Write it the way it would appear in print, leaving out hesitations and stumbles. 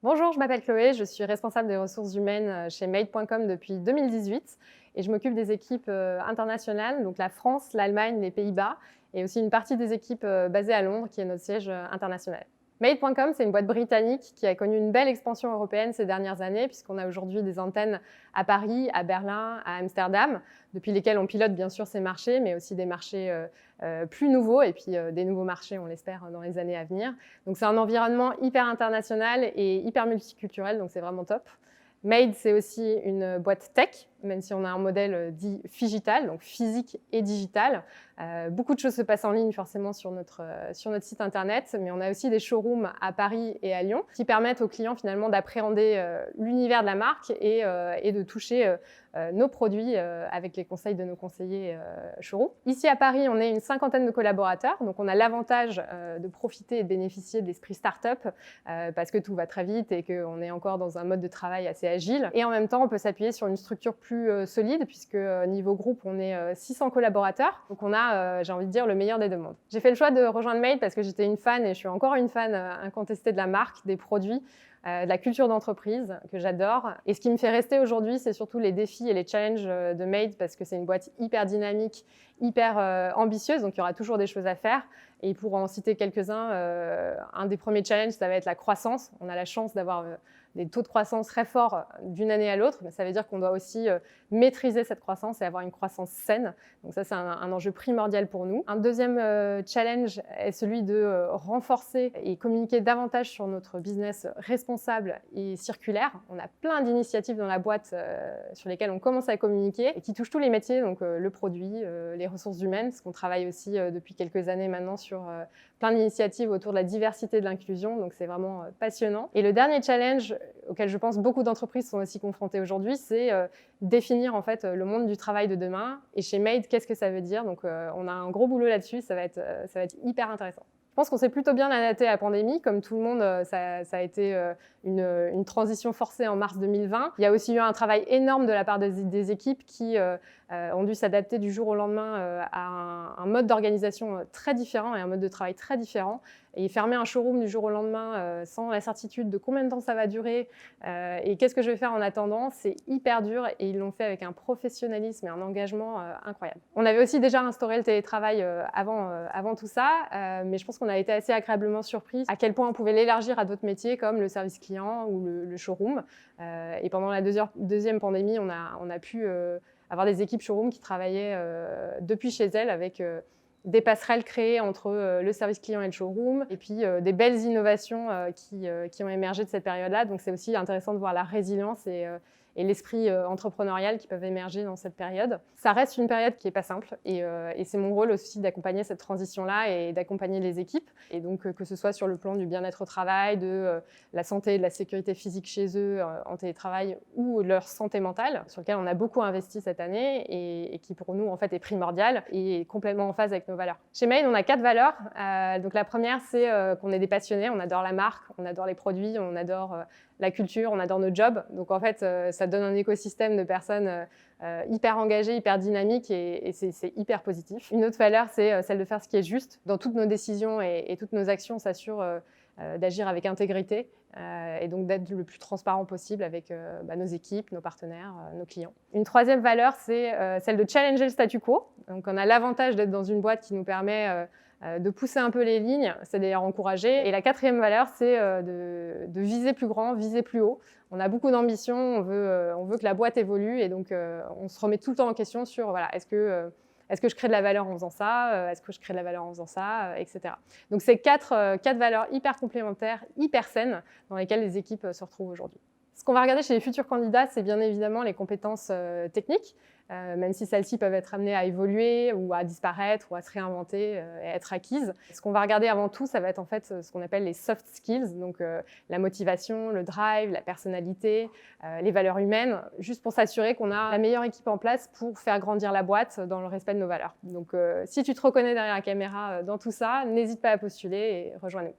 Bonjour, je m'appelle Chloé, je suis responsable des ressources humaines chez Made.com depuis 2018 et je m'occupe des équipes internationales, donc la France, l'Allemagne, les Pays-Bas et aussi une partie des équipes basées à Londres qui est notre siège international. Made.com, c'est une boîte britannique qui a connu une belle expansion européenne ces dernières années puisqu'on a aujourd'hui des antennes à Paris, à Berlin, à Amsterdam, depuis lesquelles on pilote bien sûr ces marchés, mais aussi des marchés plus nouveaux et puis des nouveaux marchés, on l'espère, dans les années à venir. Donc c'est un environnement hyper international et hyper multiculturel, donc c'est vraiment top. Made, c'est aussi une boîte tech, même si on a un modèle dit phygital, donc physique et digital. Beaucoup de choses se passent en ligne forcément sur notre site internet, mais on a aussi des showrooms à Paris et à Lyon qui permettent aux clients finalement d'appréhender l'univers de la marque et de toucher nos produits avec les conseils de nos conseillers showroom. Ici à Paris, on est une cinquantaine de collaborateurs, donc on a l'avantage de profiter et de bénéficier de l'esprit start-up parce que tout va très vite et qu'on est encore dans un mode de travail assez agile. Et en même temps, on peut s'appuyer sur une structure plus solide puisque niveau groupe, on est 600 collaborateurs. Donc on a, j'ai envie de dire, le meilleur des deux mondes. J'ai fait le choix de rejoindre Made parce que j'étais une fan et je suis encore une fan incontestée de la marque, des produits, de la culture d'entreprise que j'adore. Et ce qui me fait rester aujourd'hui, c'est surtout les défis et les challenges de Made parce que c'est une boîte hyper dynamique, hyper ambitieuse, donc il y aura toujours des choses à faire. Et pour en citer quelques-uns, un des premiers challenges, ça va être la croissance. On a la chance d'avoir des taux de croissance très forts d'une année à l'autre, mais ça veut dire qu'on doit aussi maîtriser cette croissance et avoir une croissance saine. Donc ça, c'est un enjeu primordial pour nous. Un deuxième challenge est celui de renforcer et communiquer davantage sur notre business responsable et circulaire. On a plein d'initiatives dans la boîte sur lesquelles on commence à communiquer et qui touchent tous les métiers, donc le produit, les ressources humaines, parce qu'on travaille aussi depuis quelques années maintenant sur plein d'initiatives autour de la diversité et de l'inclusion, donc c'est vraiment passionnant. Et le dernier challenge auquel je pense beaucoup d'entreprises sont aussi confrontées aujourd'hui, c'est définir en fait le monde du travail de demain. Et chez Made, qu'est-ce que ça veut dire? Donc on a un gros boulot là-dessus, ça va être hyper intéressant. Je pense qu'on s'est plutôt bien adapté à la pandémie. Comme tout le monde, ça a été une transition forcée en mars 2020. Il y a aussi eu un travail énorme de la part des équipes qui ont dû s'adapter du jour au lendemain à un mode d'organisation très différent et un mode de travail très différent. Et fermer un showroom du jour au lendemain sans la certitude de combien de temps ça va durer et qu'est-ce que je vais faire en attendant, c'est hyper dur et ils l'ont fait avec un professionnalisme et un engagement incroyable. On avait aussi déjà instauré le télétravail avant tout ça, mais je pense qu'on a été assez agréablement surpris à quel point on pouvait l'élargir à d'autres métiers comme le service client ou le showroom. Et pendant la deuxième pandémie, on a pu avoir des équipes showroom qui travaillaient depuis chez elles avec des passerelles créées entre le service client et le showroom, et puis des belles innovations qui ont émergé de cette période-là. Donc c'est aussi intéressant de voir la résilience et l'esprit entrepreneurial qui peuvent émerger dans cette période. Ça reste une période qui n'est pas simple et c'est mon rôle aussi d'accompagner cette transition-là et d'accompagner les équipes. Et donc que ce soit sur le plan du bien-être au travail, de la santé et de la sécurité physique chez eux en télétravail ou leur santé mentale, sur lequel on a beaucoup investi cette année et qui pour nous en fait est primordial et complètement en phase avec nos valeurs. Chez Made, on a 4 valeurs. Donc la première, c'est qu'on est des passionnés, on adore la marque, on adore les produits, on adore la culture, on adore nos jobs. Donc en fait, ça donne un écosystème de personnes hyper engagées, hyper dynamiques et c'est hyper positif. Une autre valeur, c'est celle de faire ce qui est juste. Dans toutes nos décisions et toutes nos actions, on s'assure d'agir avec intégrité et donc d'être le plus transparent possible avec nos équipes, nos partenaires, nos clients. Une troisième valeur, c'est celle de challenger le statu quo. Donc on a l'avantage d'être dans une boîte qui nous permet de pousser un peu les lignes, c'est d'ailleurs encouragé. Et la quatrième valeur, c'est de viser plus grand, viser plus haut. On a beaucoup d'ambition, on veut que la boîte évolue et donc on se remet tout le temps en question sur voilà, est-ce que je crée de la valeur en faisant ça, est-ce que je crée de la valeur en faisant ça, etc. Donc c'est quatre valeurs hyper complémentaires, hyper saines dans lesquelles les équipes se retrouvent aujourd'hui. Ce qu'on va regarder chez les futurs candidats, c'est bien évidemment les compétences techniques, même si celles-ci peuvent être amenées à évoluer ou à disparaître ou à se réinventer et à être acquises. Ce qu'on va regarder avant tout, ça va être en fait ce qu'on appelle les soft skills, donc la motivation, le drive, la personnalité, les valeurs humaines, juste pour s'assurer qu'on a la meilleure équipe en place pour faire grandir la boîte dans le respect de nos valeurs. Donc si tu te reconnais derrière la caméra dans tout ça, n'hésite pas à postuler et rejoins-nous.